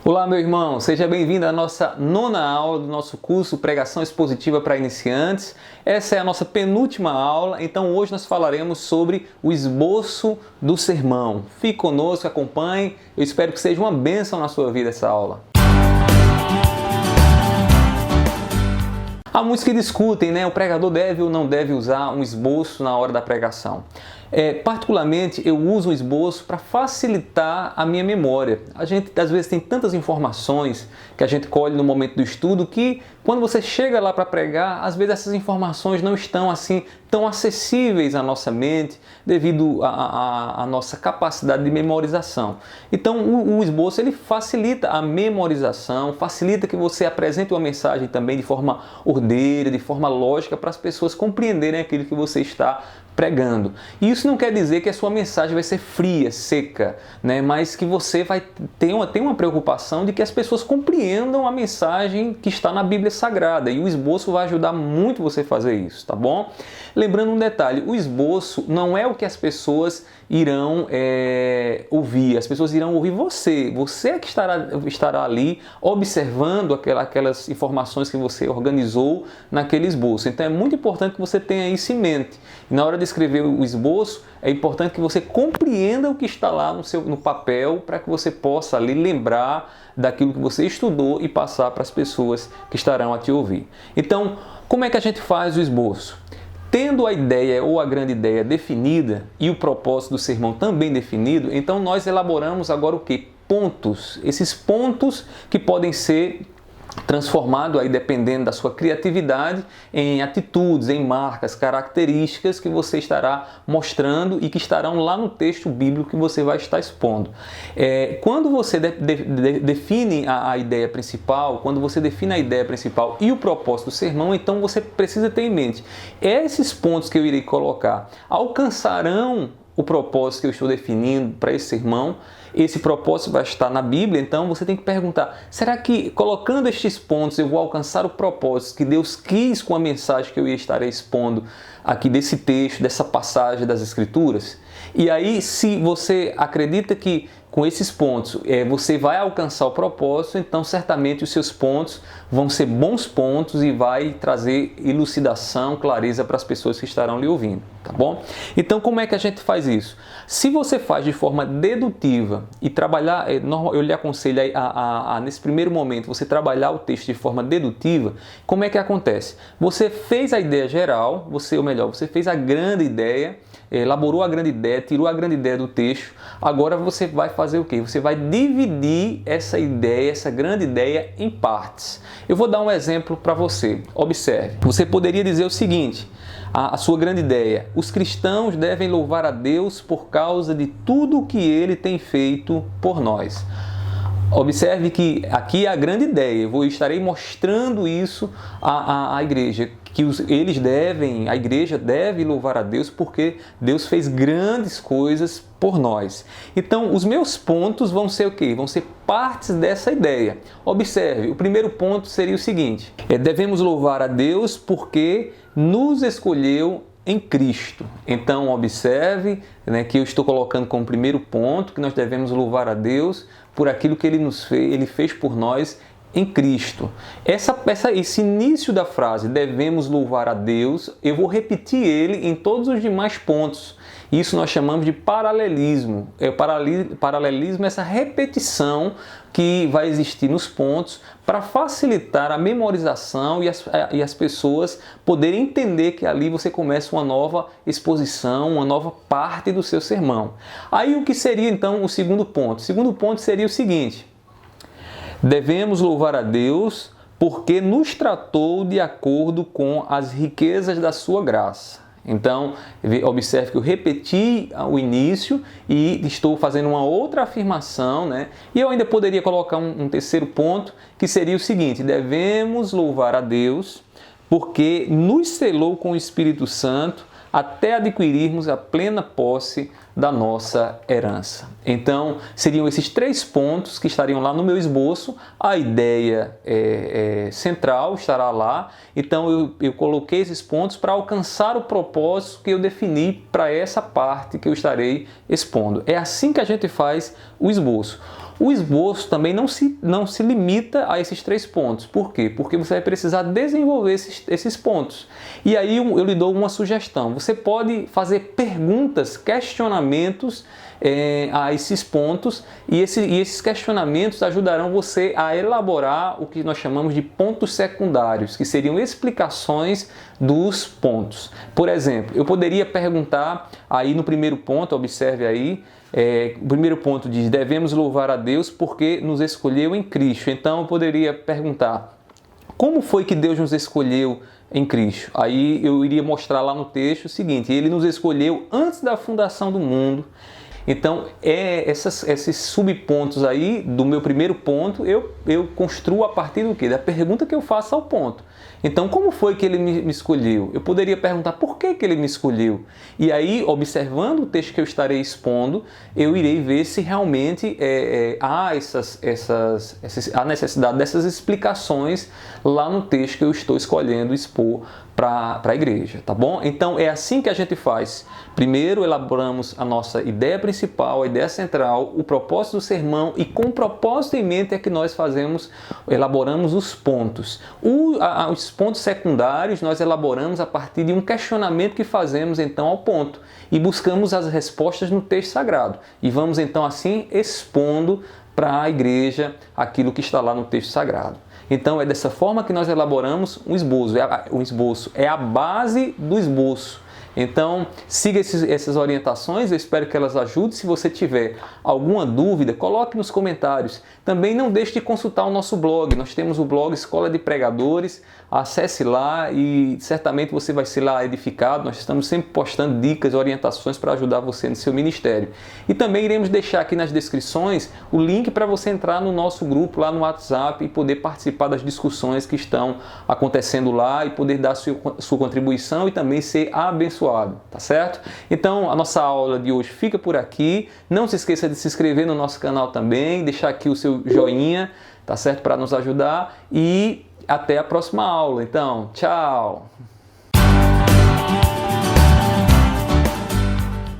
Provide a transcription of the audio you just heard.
Olá, meu irmão, seja bem-vindo à nossa nona aula do nosso curso Pregação Expositiva para Iniciantes. Essa é a nossa penúltima aula, então hoje nós falaremos sobre o esboço do sermão. Fique conosco, acompanhe, eu espero que seja uma bênção na sua vida essa aula. Há muitos que discutem, né? O pregador deve ou não deve usar um esboço na hora da pregação. Particularmente, eu uso o esboço para facilitar a minha memória. A gente, às vezes, tem tantas informações que a gente colhe no momento do estudo que, quando você chega lá para pregar, às vezes essas informações não estão assim tão acessíveis à nossa mente devido à nossa capacidade de memorização. Então, o esboço ele facilita a memorização, facilita que você apresente uma mensagem também de forma ordeira, de forma lógica, para as pessoas compreenderem aquilo que você está pregando. E isso não quer dizer que a sua mensagem vai ser fria, seca, né? Mas que você vai ter uma preocupação de que as pessoas compreendam a mensagem que está na Bíblia Sagrada. E o esboço vai ajudar muito você a fazer isso, tá bom? Lembrando um detalhe, o esboço não é o que as pessoas irão ouvir. As pessoas irão ouvir você. Você é que estará ali observando aquelas informações que você organizou naquele esboço. Então é muito importante que você tenha isso em mente. E na hora de escrever o esboço, é importante que você compreenda o que está lá no papel para que você possa ali lembrar daquilo que você estudou e passar para as pessoas que estarão a te ouvir. Então, como é que a gente faz o esboço? Tendo a ideia ou a grande ideia definida e o propósito do sermão também definido, então nós elaboramos agora o quê? Pontos. Esses pontos que podem ser transformados, aí dependendo da sua criatividade, em atitudes, em marcas, características que você estará mostrando e que estarão lá no texto bíblico que você vai estar expondo. Quando você define a ideia principal, e o propósito do sermão, então você precisa ter em mente, esses pontos que eu irei colocar alcançarão o propósito que eu estou definindo para esse sermão. Esse propósito vai estar na Bíblia, então você tem que perguntar, será que colocando estes pontos eu vou alcançar o propósito que Deus quis com a mensagem que eu ia estar expondo aqui desse texto, dessa passagem das Escrituras? E aí, se você acredita que com esses pontos você vai alcançar o propósito, então certamente os seus pontos vão ser bons pontos e vai trazer elucidação, clareza para as pessoas que estarão lhe ouvindo, tá bom? Então, como é que a gente faz isso? Se você faz de forma dedutiva e trabalhar, eu lhe aconselho nesse primeiro momento, você trabalhar o texto de forma dedutiva, como é que acontece? Você fez a ideia geral, você fez a grande ideia, elaborou a grande ideia, tirou a grande ideia do texto, agora você vai fazer o quê? Você vai dividir essa ideia, essa grande ideia, em partes. Eu vou dar um exemplo para você. Observe. Você poderia dizer o seguinte, a sua grande ideia: os cristãos devem louvar a Deus por causa de tudo o que Ele tem feito por nós. Observe que aqui é a grande ideia, estarei mostrando isso à igreja, que a igreja deve louvar a Deus porque Deus fez grandes coisas por nós. Então, os meus pontos vão ser o quê? Vão ser partes dessa ideia. Observe, o primeiro ponto seria o seguinte: devemos louvar a Deus porque nos escolheu em Cristo. Então, observe, que eu estou colocando como primeiro ponto que nós devemos louvar a Deus por aquilo que Ele fez por nós em Cristo. Esse início da frase, devemos louvar a Deus, eu vou repetir ele em todos os demais pontos. Isso nós chamamos de paralelismo. Paralelismo é essa repetição que vai existir nos pontos para facilitar a memorização e as pessoas poderem entender que ali você começa uma nova exposição, uma nova parte do seu sermão. Aí o que seria então o segundo ponto? O segundo ponto seria o seguinte: devemos louvar a Deus porque nos tratou de acordo com as riquezas da sua graça. Então, observe que eu repeti o início e estou fazendo uma outra afirmação, né? E eu ainda poderia colocar um terceiro ponto, que seria o seguinte: devemos louvar a Deus porque nos selou com o Espírito Santo até adquirirmos a plena posse da nossa herança. Então, seriam esses três pontos que estariam lá no meu esboço. A ideia central estará lá. Então, eu coloquei esses pontos para alcançar o propósito que eu defini para essa parte que eu estarei expondo. É assim que a gente faz o esboço. O esboço também não se limita a esses 3 pontos. Por quê? Porque você vai precisar desenvolver esses pontos. E aí eu lhe dou uma sugestão. Você pode fazer perguntas, questionamentos a esses pontos, e esses questionamentos ajudarão você a elaborar o que nós chamamos de pontos secundários, que seriam explicações dos pontos. Por exemplo, eu poderia perguntar aí no primeiro ponto, observe aí, o primeiro ponto diz: devemos louvar a Deus porque nos escolheu em Cristo. Então eu poderia perguntar: como foi que Deus nos escolheu em Cristo? Aí eu iria mostrar lá no texto o seguinte: Ele nos escolheu antes da fundação do mundo. Então, esses subpontos aí do meu primeiro ponto, eu construo a partir do quê? Da pergunta que eu faço ao ponto. Então, como foi que ele me escolheu? Eu poderia perguntar por que ele me escolheu. E aí, observando o texto que eu estarei expondo, eu irei ver se realmente há a necessidade dessas explicações lá no texto que eu estou escolhendo expor para a igreja, tá bom? Então, é assim que a gente faz. Primeiro, elaboramos a nossa ideia principal, a ideia central, o propósito do sermão, e com o propósito em mente é que nós elaboramos os pontos. Os pontos secundários nós elaboramos a partir de um questionamento que fazemos então ao ponto e buscamos as respostas no texto sagrado. E vamos então assim expondo para a igreja aquilo que está lá no texto sagrado. Então é dessa forma que nós elaboramos um esboço. O esboço é a base do esboço. Então, siga essas orientações, eu espero que elas ajudem. Se você tiver alguma dúvida, coloque nos comentários. Também não deixe de consultar o nosso blog. Nós temos o blog Escola de Pregadores. Acesse lá e certamente você vai ser lá edificado. Nós estamos sempre postando dicas e orientações para ajudar você no seu ministério. E também iremos deixar aqui nas descrições o link para você entrar no nosso grupo lá no WhatsApp e poder participar das discussões que estão acontecendo lá e poder dar sua contribuição e também ser abençoado, tá certo? Então a nossa aula de hoje fica por aqui. Não se esqueça de se inscrever no nosso canal também, deixar aqui o seu joinha, tá certo? Para nos ajudar, e até a próxima aula. Então, tchau!